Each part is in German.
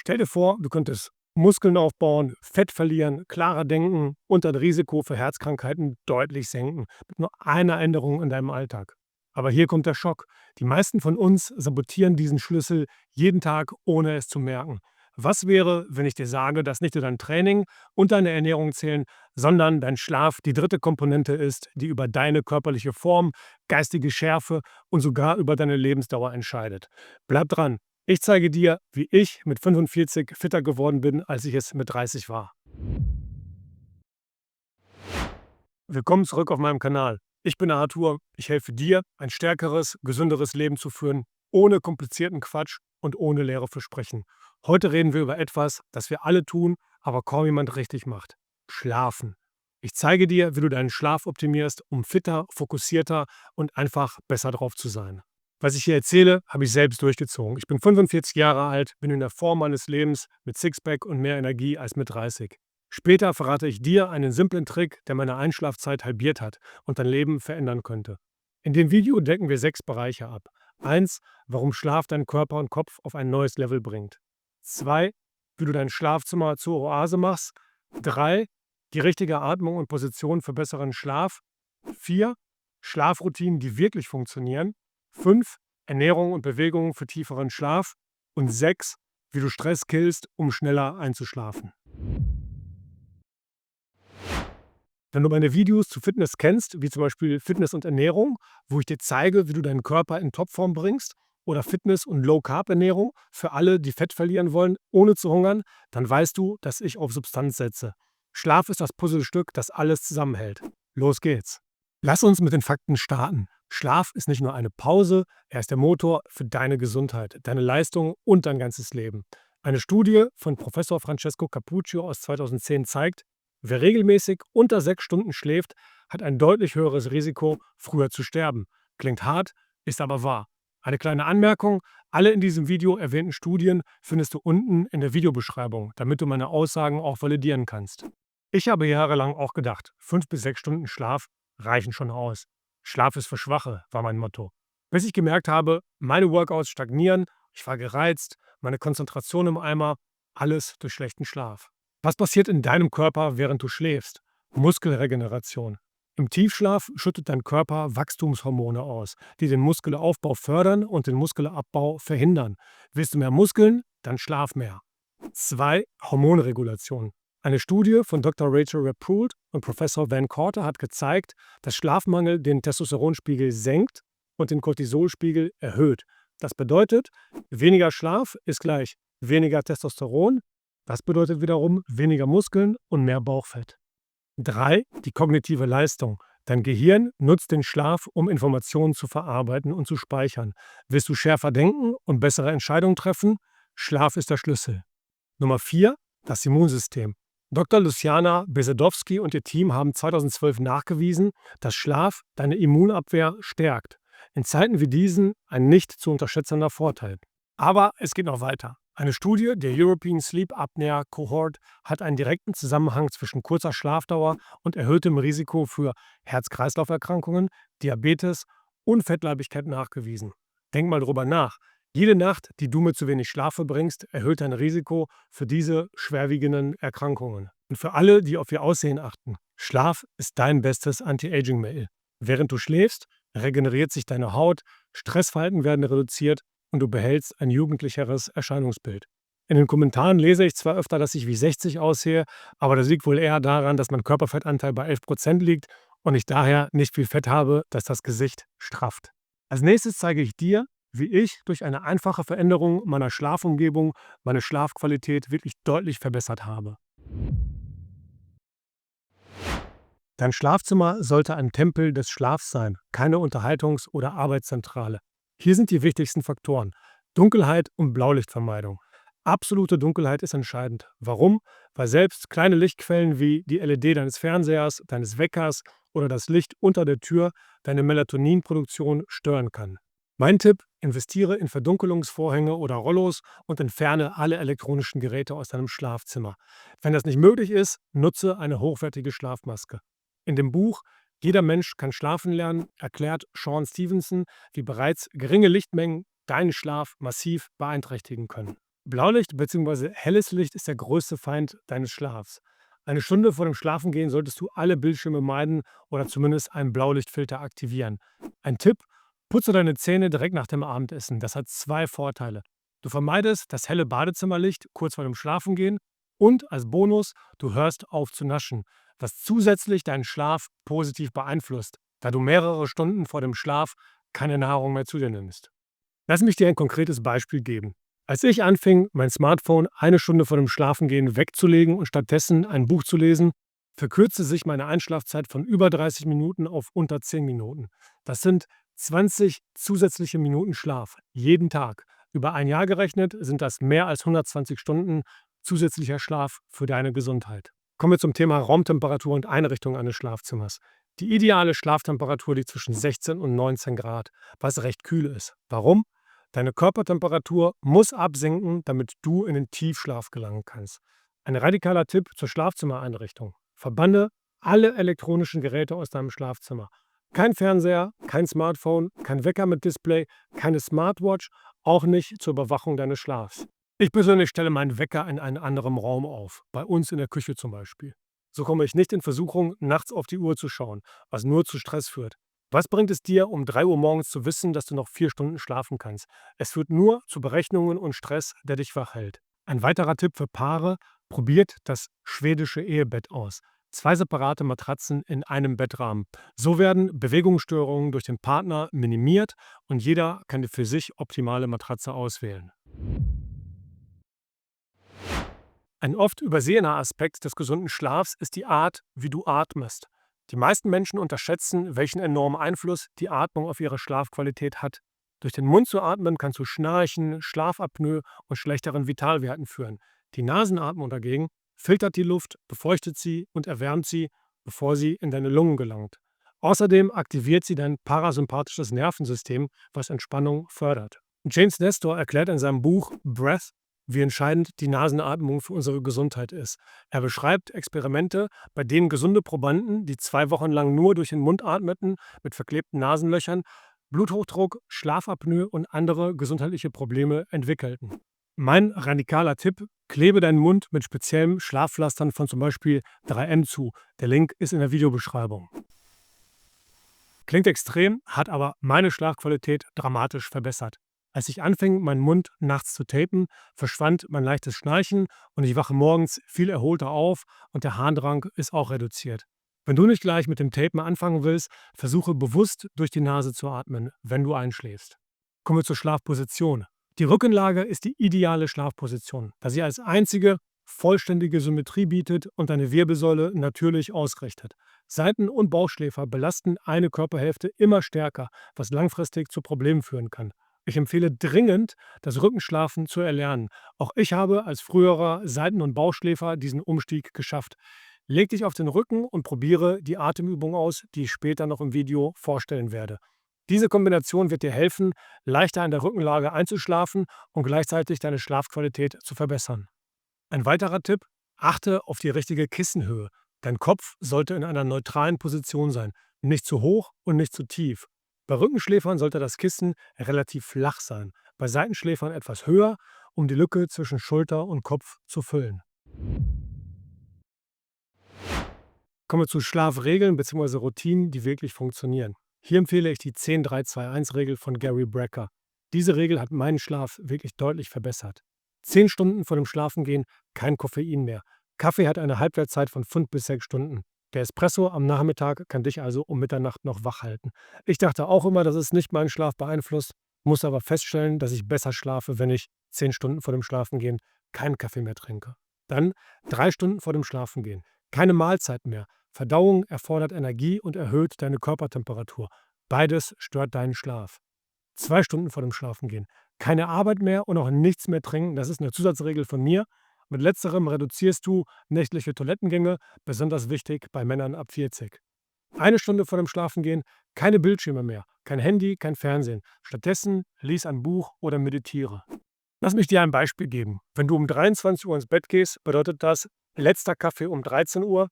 Stell dir vor, du könntest Muskeln aufbauen, Fett verlieren, klarer denken und dein Risiko für Herzkrankheiten deutlich senken, mit nur einer Änderung in deinem Alltag. Aber hier kommt der Schock. Die meisten von uns sabotieren diesen Schlüssel jeden Tag, ohne es zu merken. Was wäre, wenn ich dir sage, dass nicht nur dein Training und deine Ernährung zählen, sondern dein Schlaf die dritte Komponente ist, die über deine körperliche Form, geistige Schärfe und sogar über deine Lebensdauer entscheidet? Bleib dran. Ich zeige dir, wie ich mit 45 fitter geworden bin, als ich es mit 30 war. Willkommen zurück auf meinem Kanal. Ich bin der Arthur. Ich helfe dir, ein stärkeres, gesünderes Leben zu führen, ohne komplizierten Quatsch und ohne leere Versprechen. Heute reden wir über etwas, das wir alle tun, aber kaum jemand richtig macht. Schlafen. Ich zeige dir, wie du deinen Schlaf optimierst, um fitter, fokussierter und einfach besser drauf zu sein. Was ich hier erzähle, habe ich selbst durchgezogen. Ich bin 45 Jahre alt, bin in der Form meines Lebens mit Sixpack und mehr Energie als mit 30. Später verrate ich dir einen simplen Trick, der meine Einschlafzeit halbiert hat und dein Leben verändern könnte. In dem Video decken wir 6 Bereiche ab. 1. Warum Schlaf deinen Körper und Kopf auf ein neues Level bringt. 2. Wie du dein Schlafzimmer zur Oase machst. 3. Die richtige Atmung und Position für besseren Schlaf. 4. Schlafroutinen, die wirklich funktionieren. 5. Ernährung und Bewegung für tieferen Schlaf. Und 6. Wie du Stress killst, um schneller einzuschlafen. Wenn du meine Videos zu Fitness kennst, wie zum Beispiel Fitness und Ernährung, wo ich dir zeige, wie du deinen Körper in Topform bringst, oder Fitness- und Low-Carb-Ernährung für alle, die Fett verlieren wollen, ohne zu hungern, dann weißt du, dass ich auf Substanz setze. Schlaf ist das Puzzlestück, das alles zusammenhält. Los geht's. Lass uns mit den Fakten starten. Schlaf ist nicht nur eine Pause, er ist der Motor für deine Gesundheit, deine Leistung und dein ganzes Leben. Eine Studie von Professor Francesco Cappuccio aus 2010 zeigt, wer regelmäßig unter 6 Stunden schläft, hat ein deutlich höheres Risiko, früher zu sterben. Klingt hart, ist aber wahr. Eine kleine Anmerkung, alle in diesem Video erwähnten Studien findest du unten in der Videobeschreibung, damit du meine Aussagen auch validieren kannst. Ich habe jahrelang auch gedacht, 5 bis 6 Stunden Schlaf reichen schon aus. Schlaf ist für Schwache, war mein Motto. Bis ich gemerkt habe, meine Workouts stagnieren, ich war gereizt, meine Konzentration im Eimer, alles durch schlechten Schlaf. Was passiert in deinem Körper, während du schläfst? Muskelregeneration. Im Tiefschlaf schüttet dein Körper Wachstumshormone aus, die den Muskelaufbau fördern und den Muskelabbau verhindern. Willst du mehr Muskeln? Dann schlaf mehr. 2. Hormonregulation. Eine Studie von Dr. Rachel Reproult und Professor Van Corter hat gezeigt, dass Schlafmangel den Testosteronspiegel senkt und den Cortisolspiegel erhöht. Das bedeutet, weniger Schlaf ist gleich weniger Testosteron. Das bedeutet wiederum weniger Muskeln und mehr Bauchfett. 3. Die kognitive Leistung. Dein Gehirn nutzt den Schlaf, um Informationen zu verarbeiten und zu speichern. Willst du schärfer denken und bessere Entscheidungen treffen? Schlaf ist der Schlüssel. Nummer 4. Das Immunsystem. Dr. Luciana Besedowski und ihr Team haben 2012 nachgewiesen, dass Schlaf deine Immunabwehr stärkt. In Zeiten wie diesen ein nicht zu unterschätzender Vorteil. Aber es geht noch weiter. Eine Studie der European Sleep Apnea Cohort hat einen direkten Zusammenhang zwischen kurzer Schlafdauer und erhöhtem Risiko für Herz-Kreislauf-Erkrankungen, Diabetes und Fettleibigkeit nachgewiesen. Denk mal drüber nach. Jede Nacht, die du mit zu wenig Schlaf verbringst, erhöht dein Risiko für diese schwerwiegenden Erkrankungen. Und für alle, die auf ihr Aussehen achten, Schlaf ist dein bestes Anti-Aging-Mittel. Während du schläfst, regeneriert sich deine Haut, Stressverhalten werden reduziert und du behältst ein jugendlicheres Erscheinungsbild. In den Kommentaren lese ich zwar öfter, dass ich wie 60 aussehe, aber das liegt wohl eher daran, dass mein Körperfettanteil bei 11% liegt und ich daher nicht viel Fett habe, das das Gesicht strafft. Als nächstes zeige ich dir, wie ich durch eine einfache Veränderung meiner Schlafumgebung meine Schlafqualität wirklich deutlich verbessert habe. Dein Schlafzimmer sollte ein Tempel des Schlafs sein, keine Unterhaltungs- oder Arbeitszentrale. Hier sind die wichtigsten Faktoren: Dunkelheit und Blaulichtvermeidung. Absolute Dunkelheit ist entscheidend. Warum? Weil selbst kleine Lichtquellen wie die LED deines Fernsehers, deines Weckers oder das Licht unter der Tür deine Melatoninproduktion stören kann. Mein Tipp: Investiere in Verdunkelungsvorhänge oder Rollos und entferne alle elektronischen Geräte aus deinem Schlafzimmer. Wenn das nicht möglich ist, nutze eine hochwertige Schlafmaske. In dem Buch „Jeder Mensch kann schlafen lernen“ erklärt Sean Stevenson, wie bereits geringe Lichtmengen deinen Schlaf massiv beeinträchtigen können. Blaulicht bzw. helles Licht ist der größte Feind deines Schlafs. Eine Stunde vor dem Schlafengehen solltest du alle Bildschirme meiden oder zumindest einen Blaulichtfilter aktivieren. Ein Tipp: Putze deine Zähne direkt nach dem Abendessen. Das hat zwei Vorteile. Du vermeidest das helle Badezimmerlicht kurz vor dem Schlafengehen und als Bonus, du hörst auf zu naschen, was zusätzlich deinen Schlaf positiv beeinflusst, da du mehrere Stunden vor dem Schlaf keine Nahrung mehr zu dir nimmst. Lass mich dir ein konkretes Beispiel geben. Als ich anfing, mein Smartphone eine Stunde vor dem Schlafengehen wegzulegen und stattdessen ein Buch zu lesen, verkürzte sich meine Einschlafzeit von über 30 Minuten auf unter 10 Minuten. Das sind 20 zusätzliche Minuten Schlaf jeden Tag. Über ein Jahr gerechnet sind das mehr als 120 Stunden zusätzlicher Schlaf für deine Gesundheit. Kommen wir zum Thema Raumtemperatur und Einrichtung eines Schlafzimmers. Die ideale Schlaftemperatur liegt zwischen 16 und 19 Grad, was recht kühl ist. Warum? Deine Körpertemperatur muss absinken, damit du in den Tiefschlaf gelangen kannst. Ein radikaler Tipp zur Schlafzimmereinrichtung: Verbanne alle elektronischen Geräte aus deinem Schlafzimmer. Kein Fernseher, kein Smartphone, kein Wecker mit Display, keine Smartwatch, auch nicht zur Überwachung deines Schlafs. Ich persönlich stelle meinen Wecker in einem anderen Raum auf, bei uns in der Küche zum Beispiel. So komme ich nicht in Versuchung, nachts auf die Uhr zu schauen, was nur zu Stress führt. Was bringt es dir, um 3 Uhr morgens zu wissen, dass du noch 4 Stunden schlafen kannst? Es führt nur zu Berechnungen und Stress, der dich wach hält. Ein weiterer Tipp für Paare: Probiert das schwedische Ehebett aus. 2 separate Matratzen in einem Bettrahmen. So werden Bewegungsstörungen durch den Partner minimiert und jeder kann die für sich optimale Matratze auswählen. Ein oft übersehener Aspekt des gesunden Schlafs ist die Art, wie du atmest. Die meisten Menschen unterschätzen, welchen enormen Einfluss die Atmung auf ihre Schlafqualität hat. Durch den Mund zu atmen kann zu Schnarchen, Schlafapnoe und schlechteren Vitalwerten führen. Die Nasenatmung dagegen filtert die Luft, befeuchtet sie und erwärmt sie, bevor sie in deine Lungen gelangt. Außerdem aktiviert sie dein parasympathisches Nervensystem, was Entspannung fördert. James Nestor erklärt in seinem Buch Breath, wie entscheidend die Nasenatmung für unsere Gesundheit ist. Er beschreibt Experimente, bei denen gesunde Probanden, die 2 Wochen lang nur durch den Mund atmeten, mit verklebten Nasenlöchern, Bluthochdruck, Schlafapnoe und andere gesundheitliche Probleme entwickelten. Mein radikaler Tipp: Klebe deinen Mund mit speziellen Schlafpflastern von zum Beispiel 3M zu. Der Link ist in der Videobeschreibung. Klingt extrem, hat aber meine Schlafqualität dramatisch verbessert. Als ich anfing, meinen Mund nachts zu tapen, verschwand mein leichtes Schnarchen und ich wache morgens viel erholter auf und der Harndrang ist auch reduziert. Wenn du nicht gleich mit dem Tapen anfangen willst, versuche bewusst durch die Nase zu atmen, wenn du einschläfst. Kommen wir zur Schlafposition. Die Rückenlage ist die ideale Schlafposition, da sie als einzige vollständige Symmetrie bietet und deine Wirbelsäule natürlich ausrichtet. Seiten- und Bauchschläfer belasten eine Körperhälfte immer stärker, was langfristig zu Problemen führen kann. Ich empfehle dringend, das Rückenschlafen zu erlernen. Auch ich habe als früherer Seiten- und Bauchschläfer diesen Umstieg geschafft. Leg dich auf den Rücken und probiere die Atemübung aus, die ich später noch im Video vorstellen werde. Diese Kombination wird dir helfen, leichter in der Rückenlage einzuschlafen und gleichzeitig deine Schlafqualität zu verbessern. Ein weiterer Tipp: Achte auf die richtige Kissenhöhe. Dein Kopf sollte in einer neutralen Position sein, nicht zu hoch und nicht zu tief. Bei Rückenschläfern sollte das Kissen relativ flach sein, bei Seitenschläfern etwas höher, um die Lücke zwischen Schulter und Kopf zu füllen. Kommen wir zu Schlafregeln bzw. Routinen, die wirklich funktionieren. Hier empfehle ich die 10-3-2-1-Regel von Gary Brecker. Diese Regel hat meinen Schlaf wirklich deutlich verbessert. 10 Stunden vor dem Schlafengehen kein Koffein mehr. Kaffee hat eine Halbwertszeit von 5 bis 6 Stunden. Der Espresso am Nachmittag kann dich also um Mitternacht noch wach halten. Ich dachte auch immer, dass es nicht meinen Schlaf beeinflusst, muss aber feststellen, dass ich besser schlafe, wenn ich 10 Stunden vor dem Schlafengehen keinen Kaffee mehr trinke. Dann 3 Stunden vor dem Schlafengehen. Keine Mahlzeit mehr. Verdauung erfordert Energie und erhöht deine Körpertemperatur. Beides stört deinen Schlaf. 2 Stunden vor dem Schlafengehen. Keine Arbeit mehr und auch nichts mehr trinken. Das ist eine Zusatzregel von mir. Mit letzterem reduzierst du nächtliche Toilettengänge, besonders wichtig bei Männern ab 40. 1 Stunde vor dem Schlafengehen keine Bildschirme mehr, kein Handy, kein Fernsehen. Stattdessen lies ein Buch oder meditiere. Lass mich dir ein Beispiel geben. Wenn du um 23 Uhr ins Bett gehst, bedeutet das letzter Kaffee um 13 Uhr,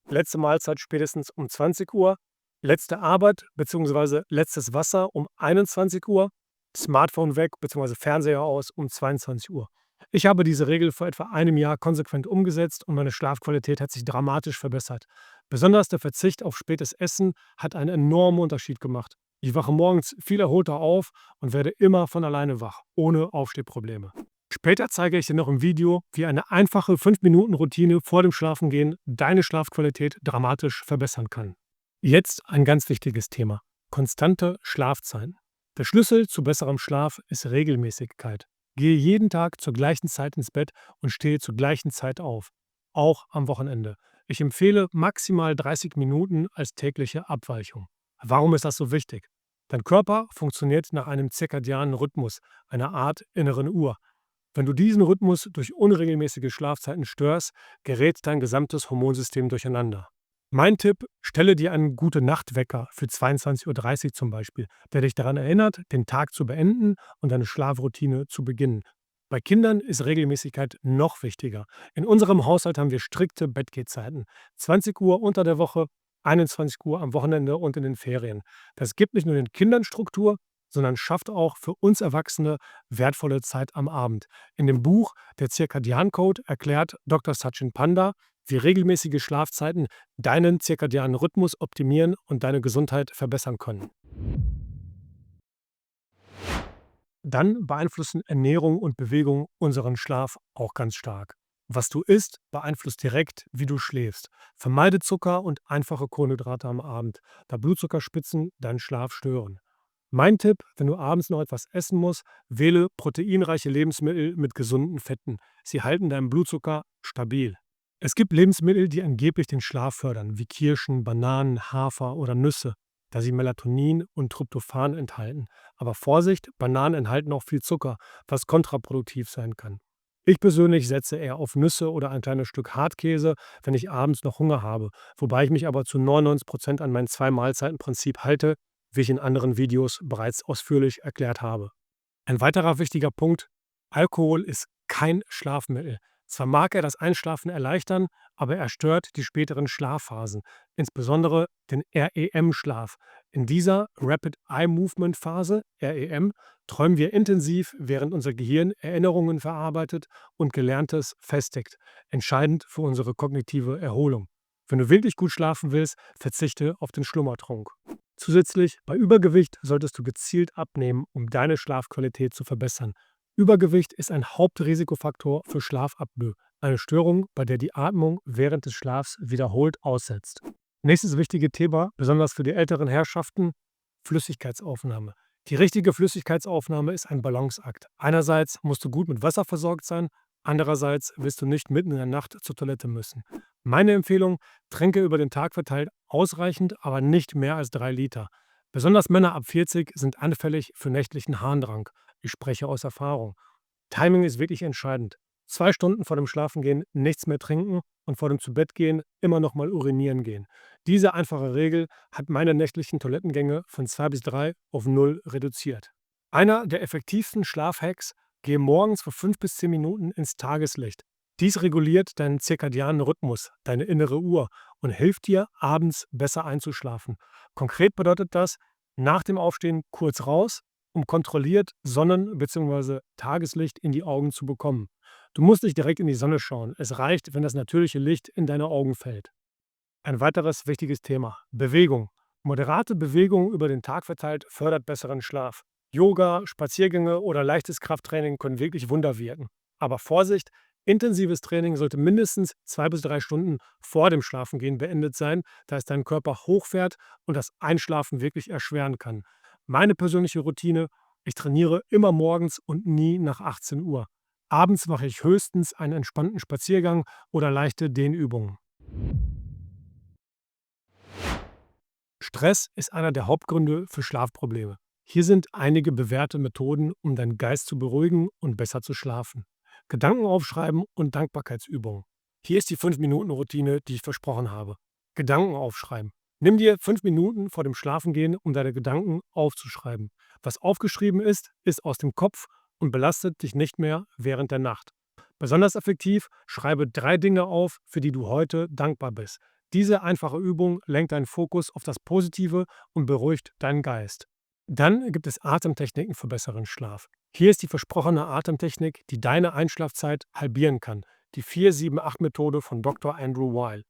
letzte Mahlzeit spätestens um 20 Uhr, letzte Arbeit bzw. letztes Wasser um 21 Uhr, Smartphone weg bzw. Fernseher aus um 22 Uhr. Ich habe diese Regel vor etwa einem Jahr konsequent umgesetzt und meine Schlafqualität hat sich dramatisch verbessert. Besonders der Verzicht auf spätes Essen hat einen enormen Unterschied gemacht. Ich wache morgens viel erholter auf und werde immer von alleine wach, ohne Aufstehprobleme. Später zeige ich dir noch im Video, wie eine einfache 5-Minuten-Routine vor dem Schlafengehen deine Schlafqualität dramatisch verbessern kann. Jetzt ein ganz wichtiges Thema: konstante Schlafzeiten. Der Schlüssel zu besserem Schlaf ist Regelmäßigkeit. Gehe jeden Tag zur gleichen Zeit ins Bett und stehe zur gleichen Zeit auf, auch am Wochenende. Ich empfehle maximal 30 Minuten als tägliche Abweichung. Warum ist das so wichtig? Dein Körper funktioniert nach einem zirkadianen Rhythmus, einer Art inneren Uhr. Wenn du diesen Rhythmus durch unregelmäßige Schlafzeiten störst, gerät dein gesamtes Hormonsystem durcheinander. Mein Tipp: stelle dir einen Gute-Nacht-Wecker für 22:30 Uhr zum Beispiel, der dich daran erinnert, den Tag zu beenden und deine Schlafroutine zu beginnen. Bei Kindern ist Regelmäßigkeit noch wichtiger. In unserem Haushalt haben wir strikte Bettgehzeiten: 20 Uhr unter der Woche, 21 Uhr am Wochenende und in den Ferien. Das gibt nicht nur den Kindern Struktur, sondern schafft auch für uns Erwachsene wertvolle Zeit am Abend. In dem Buch Der Zirkadiancode erklärt Dr. Sachin Panda, wie regelmäßige Schlafzeiten deinen zirkadianen Rhythmus optimieren und deine Gesundheit verbessern können. Dann beeinflussen Ernährung und Bewegung unseren Schlaf auch ganz stark. Was du isst, beeinflusst direkt, wie du schläfst. Vermeide Zucker und einfache Kohlenhydrate am Abend, da Blutzuckerspitzen deinen Schlaf stören. Mein Tipp: wenn du abends noch etwas essen musst, wähle proteinreiche Lebensmittel mit gesunden Fetten. Sie halten deinen Blutzucker stabil. Es gibt Lebensmittel, die angeblich den Schlaf fördern, wie Kirschen, Bananen, Hafer oder Nüsse, da sie Melatonin und Tryptophan enthalten. Aber Vorsicht, Bananen enthalten auch viel Zucker, was kontraproduktiv sein kann. Ich persönlich setze eher auf Nüsse oder ein kleines Stück Hartkäse, wenn ich abends noch Hunger habe, wobei ich mich aber zu 99% an mein Zwei-Mahlzeiten-Prinzip halte, wie ich in anderen Videos bereits ausführlich erklärt habe. Ein weiterer wichtiger Punkt: Alkohol ist kein Schlafmittel. Zwar mag er das Einschlafen erleichtern, aber er stört die späteren Schlafphasen, insbesondere den REM-Schlaf. In dieser Rapid Eye Movement Phase, REM, träumen wir intensiv, während unser Gehirn Erinnerungen verarbeitet und Gelerntes festigt, entscheidend für unsere kognitive Erholung. Wenn du wirklich gut schlafen willst, verzichte auf den Schlummertrunk. Zusätzlich: bei Übergewicht solltest du gezielt abnehmen, um deine Schlafqualität zu verbessern. Übergewicht ist ein Hauptrisikofaktor für Schlafapnoe, eine Störung, bei der die Atmung während des Schlafs wiederholt aussetzt. Nächstes wichtige Thema, besonders für die älteren Herrschaften: Flüssigkeitsaufnahme. Die richtige Flüssigkeitsaufnahme ist ein Balanceakt. Einerseits musst du gut mit Wasser versorgt sein, andererseits willst du nicht mitten in der Nacht zur Toilette müssen. Meine Empfehlung: trinke über den Tag verteilt ausreichend, aber nicht mehr als 3 Liter. Besonders Männer ab 40 sind anfällig für nächtlichen Harndrang. Ich spreche aus Erfahrung. Timing ist wirklich entscheidend. 2 Stunden vor dem Schlafengehen nichts mehr trinken und vor dem Zubettgehen immer noch mal urinieren gehen. Diese einfache Regel hat meine nächtlichen Toilettengänge von 2 bis 3 auf 0 reduziert. Einer der effektivsten Schlafhacks: gehe morgens für 5 bis 10 Minuten ins Tageslicht. Dies reguliert deinen zirkadianen Rhythmus, deine innere Uhr, und hilft dir, abends besser einzuschlafen. Konkret bedeutet das: nach dem Aufstehen kurz raus, um kontrolliert Sonnen- bzw. Tageslicht in die Augen zu bekommen. Du musst nicht direkt in die Sonne schauen. Es reicht, wenn das natürliche Licht in deine Augen fällt. Ein weiteres wichtiges Thema: Bewegung. Moderate Bewegung über den Tag verteilt fördert besseren Schlaf. Yoga, Spaziergänge oder leichtes Krafttraining können wirklich Wunder wirken. Aber Vorsicht: intensives Training sollte mindestens 2 bis 3 Stunden vor dem Schlafengehen beendet sein, da es deinen Körper hochfährt und das Einschlafen wirklich erschweren kann. Meine persönliche Routine: ich trainiere immer morgens und nie nach 18 Uhr. Abends mache ich höchstens einen entspannten Spaziergang oder leichte Dehnübungen. Stress ist einer der Hauptgründe für Schlafprobleme. Hier sind einige bewährte Methoden, um deinen Geist zu beruhigen und besser zu schlafen. Gedanken aufschreiben und Dankbarkeitsübungen. Hier ist die 5-Minuten-Routine, die ich versprochen habe. Gedanken aufschreiben. Nimm dir 5 Minuten vor dem Schlafengehen, um deine Gedanken aufzuschreiben. Was aufgeschrieben ist, ist aus dem Kopf und belastet dich nicht mehr während der Nacht. Besonders effektiv: schreibe 3 Dinge auf, für die du heute dankbar bist. Diese einfache Übung lenkt deinen Fokus auf das Positive und beruhigt deinen Geist. Dann gibt es Atemtechniken für besseren Schlaf. Hier ist die versprochene Atemtechnik, die deine Einschlafzeit halbieren kann. Die 4-7-8-Methode von Dr. Andrew Weil.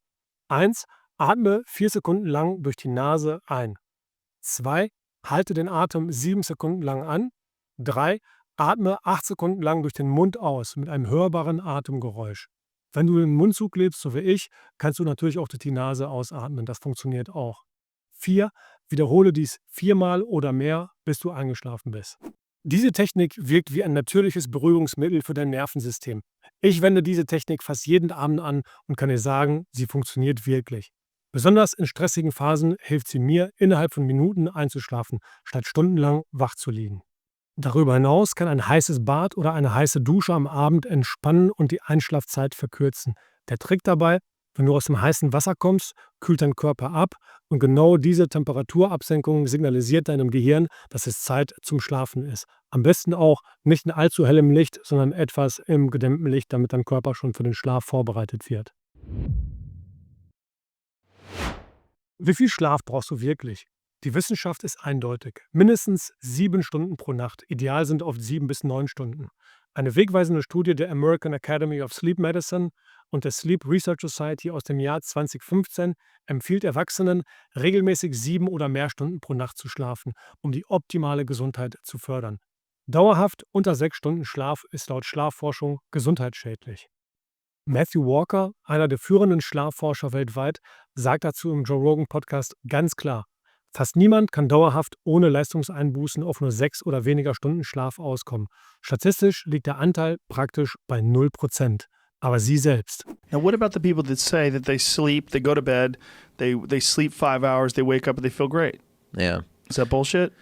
1. Atme 4 Sekunden lang durch die Nase ein. 2. Halte den Atem 7 Sekunden lang an. 3. Atme 8 Sekunden lang durch den Mund aus mit einem hörbaren Atemgeräusch. Wenn du im Mundzug lebst, so wie ich, kannst du natürlich auch durch die Nase ausatmen. Das funktioniert auch. 4. Wiederhole dies 4-mal oder mehr, bis du eingeschlafen bist. Diese Technik wirkt wie ein natürliches Beruhigungsmittel für dein Nervensystem. Ich wende diese Technik fast jeden Abend an und kann dir sagen, sie funktioniert wirklich. Besonders in stressigen Phasen hilft sie mir, innerhalb von Minuten einzuschlafen, statt stundenlang wach zu liegen. Darüber hinaus kann ein heißes Bad oder eine heiße Dusche am Abend entspannen und die Einschlafzeit verkürzen. Der Trick dabei: Wenn du aus dem heißen Wasser kommst, kühlt dein Körper ab und genau diese Temperaturabsenkung signalisiert deinem Gehirn, dass es Zeit zum Schlafen ist. Am besten auch nicht in allzu hellem Licht, sondern etwas im gedämmten Licht, damit dein Körper schon für den Schlaf vorbereitet wird. Wie viel Schlaf brauchst du wirklich? Die Wissenschaft ist eindeutig. Mindestens 7 Stunden pro Nacht. Ideal sind oft 7 bis 9 Stunden. Eine wegweisende Studie der American Academy of Sleep Medicine und der Sleep Research Society aus dem Jahr 2015 empfiehlt Erwachsenen, regelmäßig 7 oder mehr Stunden pro Nacht zu schlafen, um die optimale Gesundheit zu fördern. Dauerhaft unter 6 Stunden Schlaf ist laut Schlafforschung gesundheitsschädlich. Matthew Walker, einer der führenden Schlafforscher weltweit, sagt dazu im Joe Rogan Podcast ganz klar: Fast niemand kann dauerhaft ohne Leistungseinbußen auf nur 6 oder weniger Stunden Schlaf auskommen. Statistisch liegt der Anteil praktisch bei 0%. Aber sie selbst. Now, what about the people that say that they sleep, they go to bed, they sleep 5 hours, they wake up and they feel great? Yeah. Is that bullshit?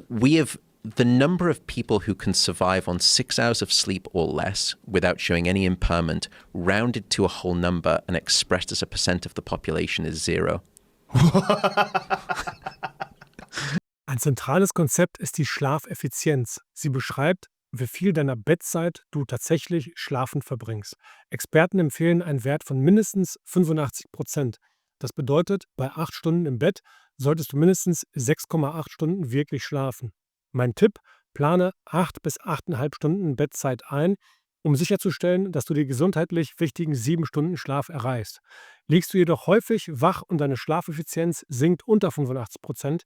We have the number of people who can survive on 6 hours of sleep or less without showing any impairment rounded to a whole number and expressed as a percent of the population is 0. Ein zentrales Konzept ist die Schlafeffizienz. Sie beschreibt, wie viel deiner Bettzeit du tatsächlich schlafend verbringst. Experten empfehlen einen Wert von mindestens 85%. Das bedeutet, bei 8 Stunden im Bett solltest du mindestens 6,8 Stunden wirklich schlafen. Mein Tipp: Plane 8 bis 8,5 Stunden Bettzeit ein, um sicherzustellen, dass du die gesundheitlich wichtigen 7 Stunden Schlaf erreichst. Liegst du jedoch häufig wach und deine Schlafeffizienz sinkt unter 85%,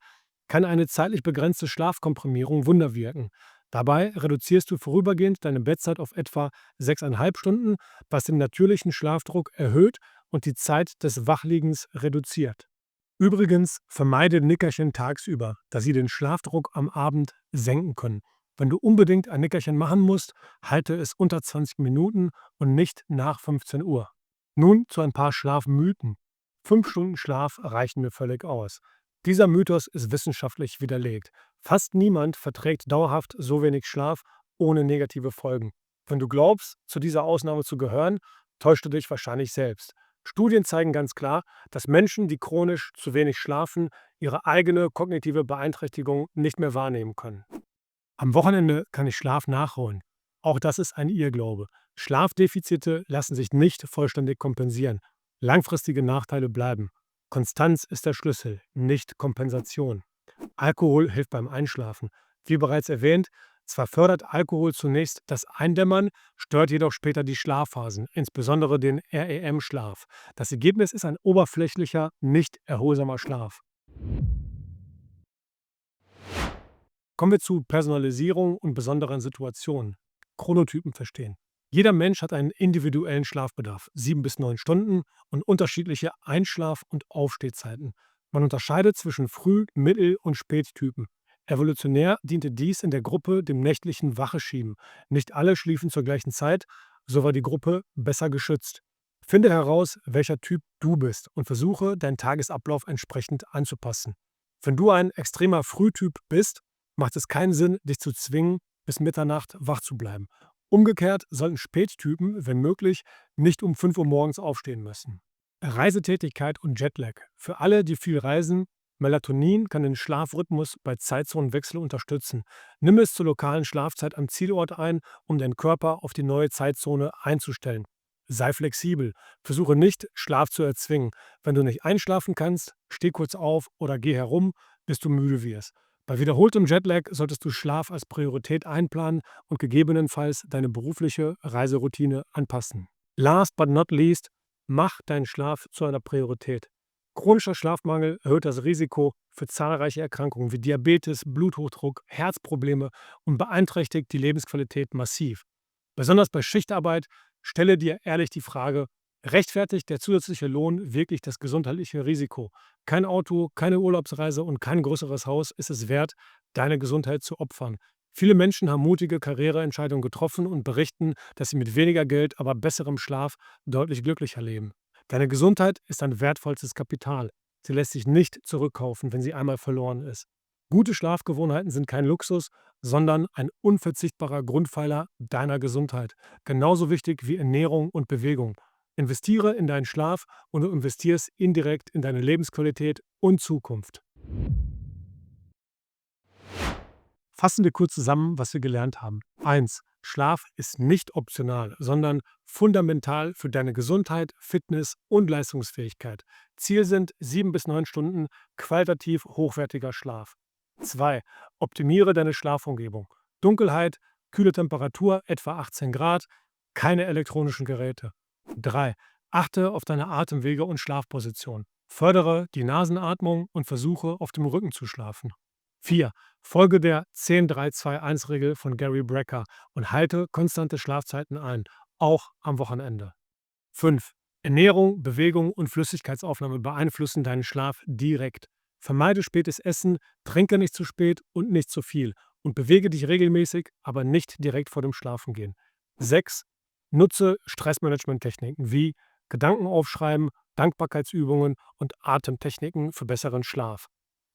kann eine zeitlich begrenzte Schlafkomprimierung Wunder wirken. Dabei reduzierst du vorübergehend deine Bettzeit auf etwa 6,5 Stunden, was den natürlichen Schlafdruck erhöht und die Zeit des Wachliegens reduziert. Übrigens, vermeide Nickerchen tagsüber, da sie den Schlafdruck am Abend senken können. Wenn du unbedingt ein Nickerchen machen musst, halte es unter 20 Minuten und nicht nach 15 Uhr. Nun zu ein paar Schlafmythen. 5 Stunden Schlaf reichen mir völlig aus. Dieser Mythos ist wissenschaftlich widerlegt. Fast niemand verträgt dauerhaft so wenig Schlaf ohne negative Folgen. Wenn du glaubst, zu dieser Ausnahme zu gehören, täuschst du dich wahrscheinlich selbst. Studien zeigen ganz klar, dass Menschen, die chronisch zu wenig schlafen, ihre eigene kognitive Beeinträchtigung nicht mehr wahrnehmen können. Am Wochenende kann ich Schlaf nachholen. Auch das ist ein Irrglaube. Schlafdefizite lassen sich nicht vollständig kompensieren. Langfristige Nachteile bleiben. Konstanz ist der Schlüssel, nicht Kompensation. Alkohol hilft beim Einschlafen. Wie bereits erwähnt, zwar fördert Alkohol zunächst das Eindämmern, stört jedoch später die Schlafphasen, insbesondere den REM-Schlaf. Das Ergebnis ist ein oberflächlicher, nicht erholsamer Schlaf. Kommen wir zu Personalisierung und besonderen Situationen. Chronotypen verstehen. Jeder Mensch hat einen individuellen Schlafbedarf, 7 bis 9 Stunden und unterschiedliche Einschlaf- und Aufstehzeiten. Man unterscheidet zwischen Früh-, Mittel- und Spättypen. Evolutionär diente dies in der Gruppe dem nächtlichen Wacheschieben. Nicht alle schliefen zur gleichen Zeit, so war die Gruppe besser geschützt. Finde heraus, welcher Typ du bist und versuche, deinen Tagesablauf entsprechend anzupassen. Wenn du ein extremer Frühtyp bist, macht es keinen Sinn, dich zu zwingen, bis Mitternacht wach zu bleiben. Umgekehrt sollten Spättypen, wenn möglich, nicht um 5 Uhr morgens aufstehen müssen. Reisetätigkeit und Jetlag. Für alle, die viel reisen: Melatonin kann den Schlafrhythmus bei Zeitzonenwechsel unterstützen. Nimm es zur lokalen Schlafzeit am Zielort ein, um deinen Körper auf die neue Zeitzone einzustellen. Sei flexibel. Versuche nicht, Schlaf zu erzwingen. Wenn du nicht einschlafen kannst, steh kurz auf oder geh herum, bis du müde wirst. Bei wiederholtem Jetlag solltest du Schlaf als Priorität einplanen und gegebenenfalls deine berufliche Reiseroutine anpassen. Last but not least, mach deinen Schlaf zu einer Priorität. Chronischer Schlafmangel erhöht das Risiko für zahlreiche Erkrankungen wie Diabetes, Bluthochdruck, Herzprobleme und beeinträchtigt die Lebensqualität massiv. Besonders bei Schichtarbeit stelle dir ehrlich die Frage, rechtfertigt der zusätzliche Lohn wirklich das gesundheitliche Risiko? Kein Auto, keine Urlaubsreise und kein größeres Haus ist es wert, deine Gesundheit zu opfern. Viele Menschen haben mutige Karriereentscheidungen getroffen und berichten, dass sie mit weniger Geld, aber besserem Schlaf deutlich glücklicher leben. Deine Gesundheit ist ein wertvollstes Kapital. Sie lässt sich nicht zurückkaufen, wenn sie einmal verloren ist. Gute Schlafgewohnheiten sind kein Luxus, sondern ein unverzichtbarer Grundpfeiler deiner Gesundheit. Genauso wichtig wie Ernährung und Bewegung. Investiere in deinen Schlaf und du investierst indirekt in deine Lebensqualität und Zukunft. Fassen wir kurz zusammen, was wir gelernt haben. 1. Schlaf ist nicht optional, sondern fundamental für deine Gesundheit, Fitness und Leistungsfähigkeit. Ziel sind 7 bis 9 Stunden qualitativ hochwertiger Schlaf. 2. Optimiere deine Schlafumgebung. Dunkelheit, kühle Temperatur, etwa 18 Grad, keine elektronischen Geräte. 3. Achte auf deine Atemwege und Schlafposition. Fördere die Nasenatmung und versuche, auf dem Rücken zu schlafen. 4. Folge der 10-3-2-1-Regel von Gary Brecker und halte konstante Schlafzeiten ein, auch am Wochenende. 5. Ernährung, Bewegung und Flüssigkeitsaufnahme beeinflussen deinen Schlaf direkt. Vermeide spätes Essen, trinke nicht zu spät und nicht zu viel und bewege dich regelmäßig, aber nicht direkt vor dem Schlafengehen. 6. Nutze Stressmanagement-Techniken wie Gedanken aufschreiben, Dankbarkeitsübungen und Atemtechniken für besseren Schlaf.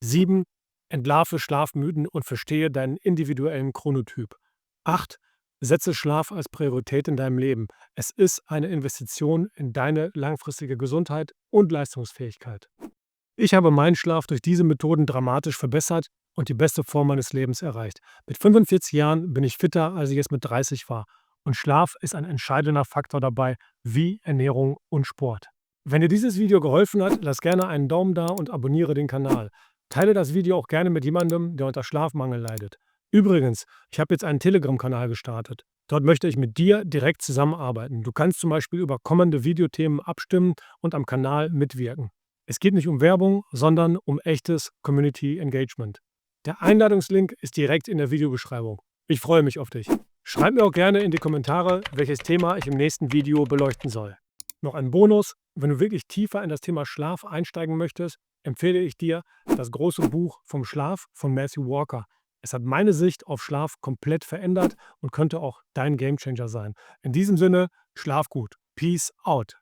7. Entlarve Schlafmythen und verstehe deinen individuellen Chronotyp. 8. Setze Schlaf als Priorität in deinem Leben. Es ist eine Investition in deine langfristige Gesundheit und Leistungsfähigkeit. Ich habe meinen Schlaf durch diese Methoden dramatisch verbessert und die beste Form meines Lebens erreicht. Mit 45 Jahren bin ich fitter, als ich es mit 30 war. Und Schlaf ist ein entscheidender Faktor dabei, wie Ernährung und Sport. Wenn dir dieses Video geholfen hat, lass gerne einen Daumen da und abonniere den Kanal. Teile das Video auch gerne mit jemandem, der unter Schlafmangel leidet. Übrigens, ich habe jetzt einen Telegram-Kanal gestartet. Dort möchte ich mit dir direkt zusammenarbeiten. Du kannst zum Beispiel über kommende Videothemen abstimmen und am Kanal mitwirken. Es geht nicht um Werbung, sondern um echtes Community Engagement. Der Einladungslink ist direkt in der Videobeschreibung. Ich freue mich auf dich. Schreib mir auch gerne in die Kommentare, welches Thema ich im nächsten Video beleuchten soll. Noch ein Bonus: Wenn du wirklich tiefer in das Thema Schlaf einsteigen möchtest, empfehle ich dir das große Buch Vom Schlaf von Matthew Walker. Es hat meine Sicht auf Schlaf komplett verändert und könnte auch dein Gamechanger sein. In diesem Sinne, schlaf gut. Peace out.